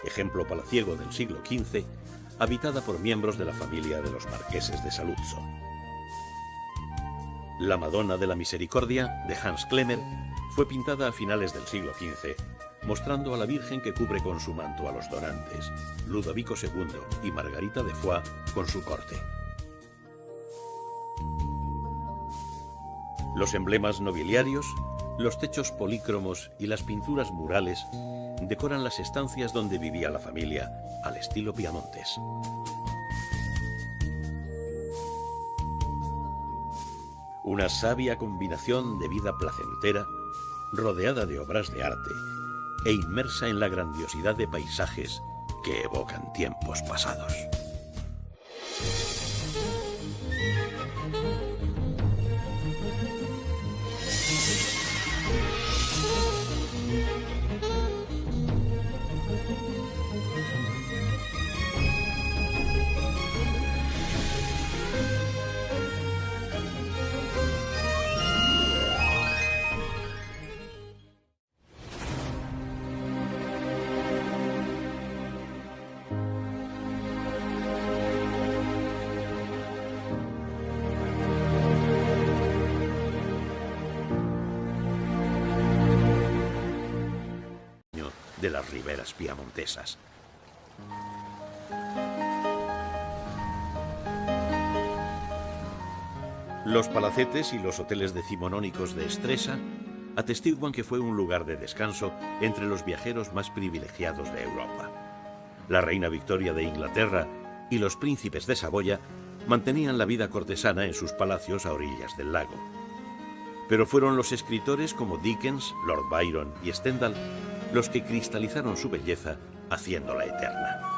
ejemplo palaciego del siglo XV, habitada por miembros de la familia de los marqueses de Saluzzo. La Madonna de la Misericordia, de Hans Klemmer, fue pintada a finales del siglo XV, mostrando a la Virgen que cubre con su manto a los donantes, Ludovico II y Margarita de Foix con su corte. Los emblemas nobiliarios, los techos polícromos y las pinturas murales decoran las estancias donde vivía la familia al estilo piamontés. Una sabia combinación de vida placentera, rodeada de obras de arte e inmersa en la grandiosidad de paisajes que evocan tiempos pasados. De las riberas piamontesas. Los palacetes y los hoteles decimonónicos de Stresa atestiguan que fue un lugar de descanso entre los viajeros más privilegiados de Europa. La reina Victoria de Inglaterra y los príncipes de Saboya mantenían la vida cortesana en sus palacios a orillas del lago. Pero fueron los escritores como Dickens, Lord Byron y Stendhal los que cristalizaron su belleza, haciéndola eterna.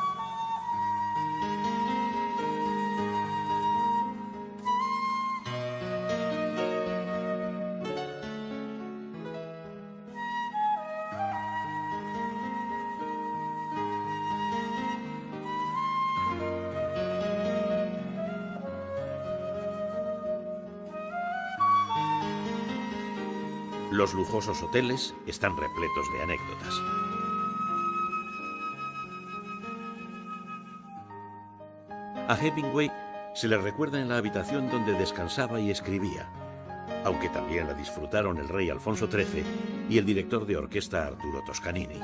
Los lujosos hoteles están repletos de anécdotas. A Hemingway se le recuerda en la habitación donde descansaba y escribía, aunque también la disfrutaron el rey Alfonso XIII y el director de orquesta Arturo Toscanini.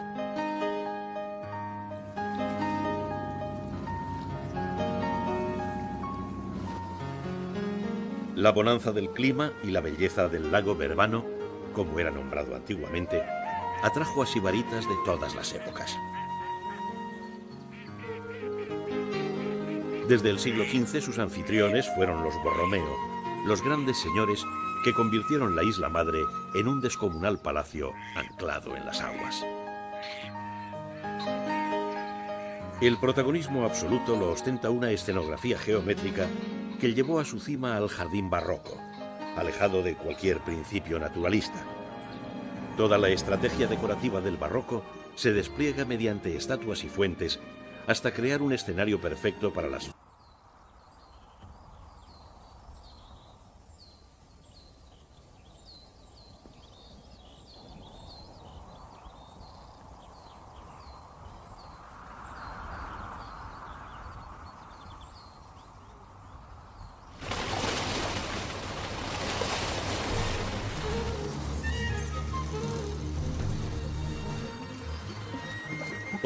La bonanza del clima y la belleza del lago Verbano, como era nombrado antiguamente, atrajo a sibaritas de todas las épocas. Desde el siglo XV sus anfitriones fueron los Borromeo, los grandes señores que convirtieron la isla madre en un descomunal palacio anclado en las aguas. El protagonismo absoluto lo ostenta una escenografía geométrica que llevó a su cima al jardín barroco, alejado de cualquier principio naturalista. Toda la estrategia decorativa del barroco se despliega mediante estatuas y fuentes hasta crear un escenario perfecto para las...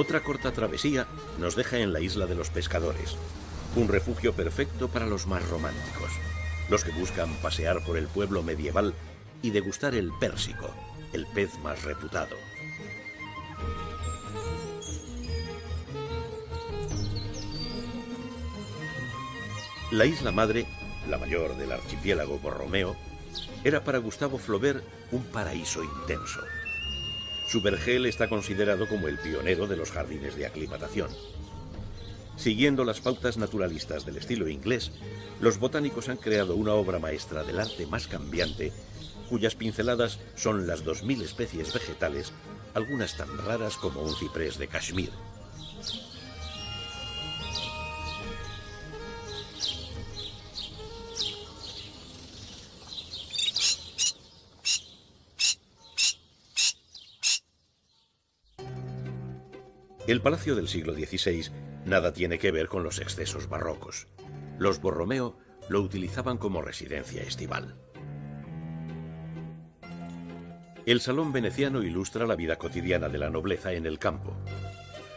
Otra corta travesía nos deja en la isla de los pescadores, un refugio perfecto para los más románticos, los que buscan pasear por el pueblo medieval y degustar el pérsico, el pez más reputado. La isla madre, la mayor del archipiélago Borromeo, era para Gustavo Flaubert un paraíso intenso. Su vergel está considerado como el pionero de los jardines de aclimatación. Siguiendo las pautas naturalistas del estilo inglés, los botánicos han creado una obra maestra del arte más cambiante, cuyas pinceladas son las 2000 especies vegetales, algunas tan raras como un ciprés de Kashmir. El palacio del siglo XVI nada tiene que ver con los excesos barrocos. Los Borromeo lo utilizaban como residencia estival. El salón veneciano ilustra la vida cotidiana de la nobleza en el campo.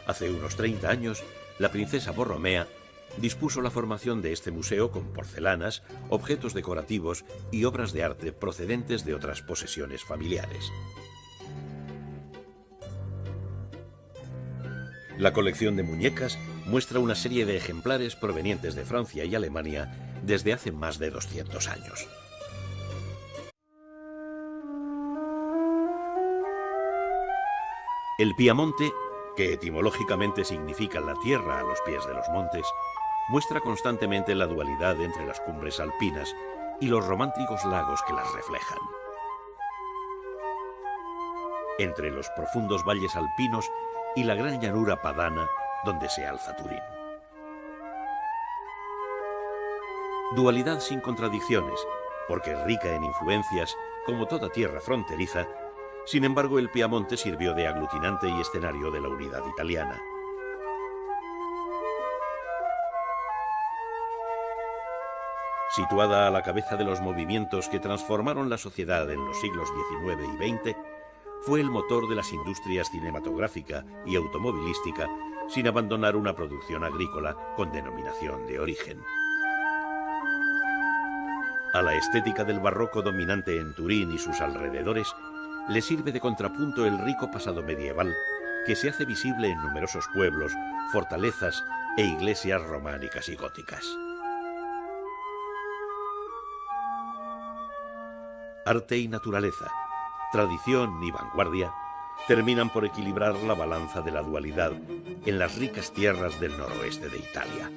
Hace unos 30 años, la princesa Borromea dispuso la formación de este museo con porcelanas, objetos decorativos y obras de arte procedentes de otras posesiones familiares. La colección de muñecas muestra una serie de ejemplares provenientes de Francia y Alemania desde hace más de 200 años. El Piamonte, que etimológicamente significa la tierra a los pies de los montes, muestra constantemente la dualidad entre las cumbres alpinas y los románticos lagos que las reflejan. Entre los profundos valles alpinos y la gran llanura padana donde se alza Turín. Dualidad sin contradicciones, porque rica en influencias, como toda tierra fronteriza. Sin embargo, el Piamonte sirvió de aglutinante y escenario de la unidad italiana. Situada a la cabeza de los movimientos que transformaron la sociedad en los siglos XIX y XX, fue el motor de las industrias cinematográfica y automovilística, sin abandonar una producción agrícola con denominación de origen. A la estética del barroco dominante en Turín y sus alrededores, le sirve de contrapunto el rico pasado medieval que se hace visible en numerosos pueblos, fortalezas e iglesias románicas y góticas. Arte y naturaleza, tradición y vanguardia terminan por equilibrar la balanza de la dualidad en las ricas tierras del noroeste de Italia.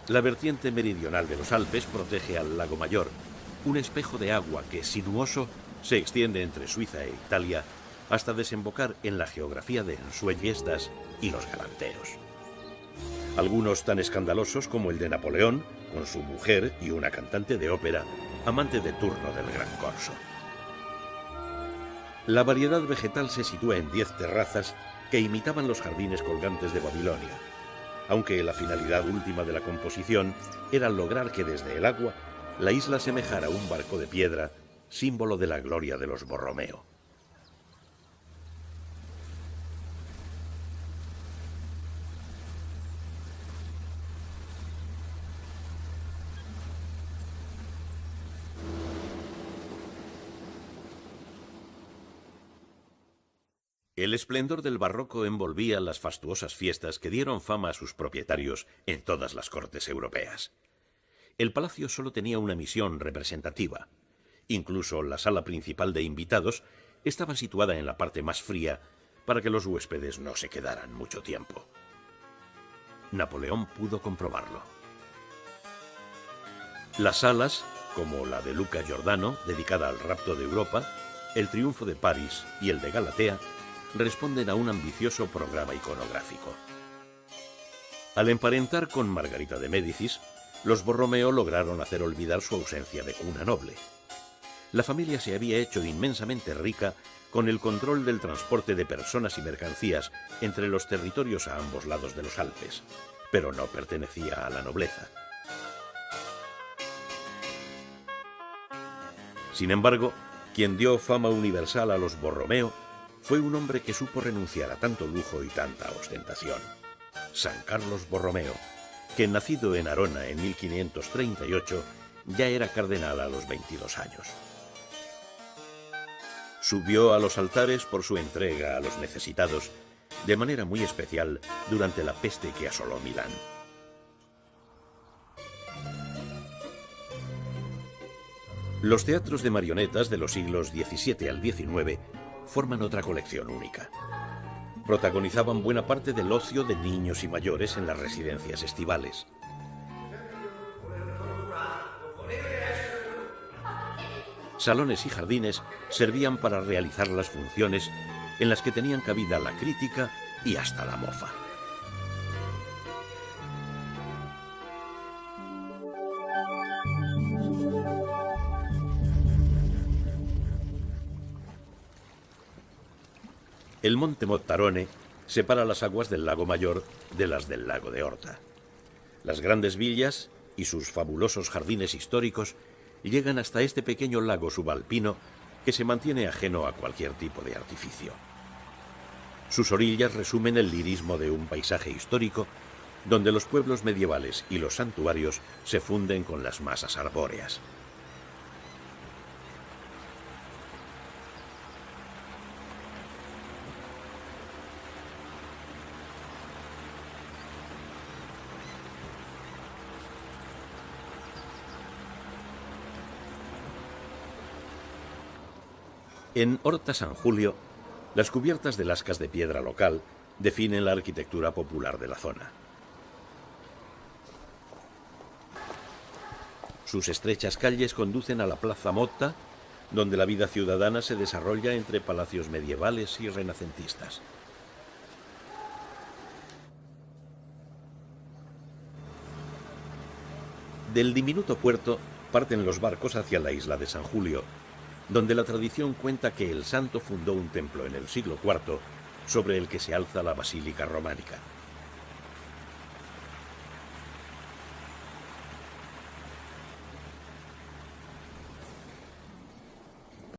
La vertiente meridional de los Alpes protege al Lago Mayor, un espejo de agua que, sinuoso, se extiende entre Suiza e Italia hasta desembocar en la geografía de Ensueñestas y los Galanteos. Algunos tan escandalosos como el de Napoleón, con su mujer y una cantante de ópera, amante de turno del Gran Corso. La variedad vegetal se sitúa en 10 terrazas que imitaban los jardines colgantes de Babilonia, aunque la finalidad última de la composición era lograr que desde el agua la isla semejara un barco de piedra, símbolo de la gloria de los Borromeo. El esplendor del barroco envolvía las fastuosas fiestas que dieron fama a sus propietarios en todas las cortes europeas. El palacio solo tenía una misión representativa. Incluso la sala principal de invitados estaba situada en la parte más fría para que los huéspedes no se quedaran mucho tiempo. Napoleón pudo comprobarlo. Las salas, como la de Luca Giordano, dedicada al rapto de Europa, el triunfo de París y el de Galatea, responden a un ambicioso programa iconográfico. Al emparentar con Margarita de Médicis, los Borromeo lograron hacer olvidar su ausencia de cuna noble. La familia se había hecho inmensamente rica con el control del transporte de personas y mercancías entre los territorios a ambos lados de los Alpes, pero no pertenecía a la nobleza. Sin embargo, quien dio fama universal a los Borromeo fue un hombre que supo renunciar a tanto lujo y tanta ostentación: San Carlos Borromeo, que nacido en Arona en 1538 ya era cardenal a los 22 años. Subió a los altares por su entrega a los necesitados, de manera muy especial durante la peste que asoló Milán. Los teatros de marionetas de los siglos XVII al XIX forman otra colección única. Protagonizaban buena parte del ocio de niños y mayores en las residencias estivales. Salones y jardines servían para realizar las funciones en las que tenían cabida la crítica y hasta la mofa. El monte Mottarone separa las aguas del lago Mayor de las del lago de Horta. Las grandes villas y sus fabulosos jardines históricos llegan hasta este pequeño lago subalpino que se mantiene ajeno a cualquier tipo de artificio. Sus orillas resumen el lirismo de un paisaje histórico donde los pueblos medievales y los santuarios se funden con las masas arbóreas. En Horta San Julio, las cubiertas de lascas de piedra local definen la arquitectura popular de la zona. Sus estrechas calles conducen a la Plaza Motta, donde la vida ciudadana se desarrolla entre palacios medievales y renacentistas. Del diminuto puerto parten los barcos hacia la isla de San Julio, donde la tradición cuenta que el santo fundó un templo en el siglo IV sobre el que se alza la basílica románica.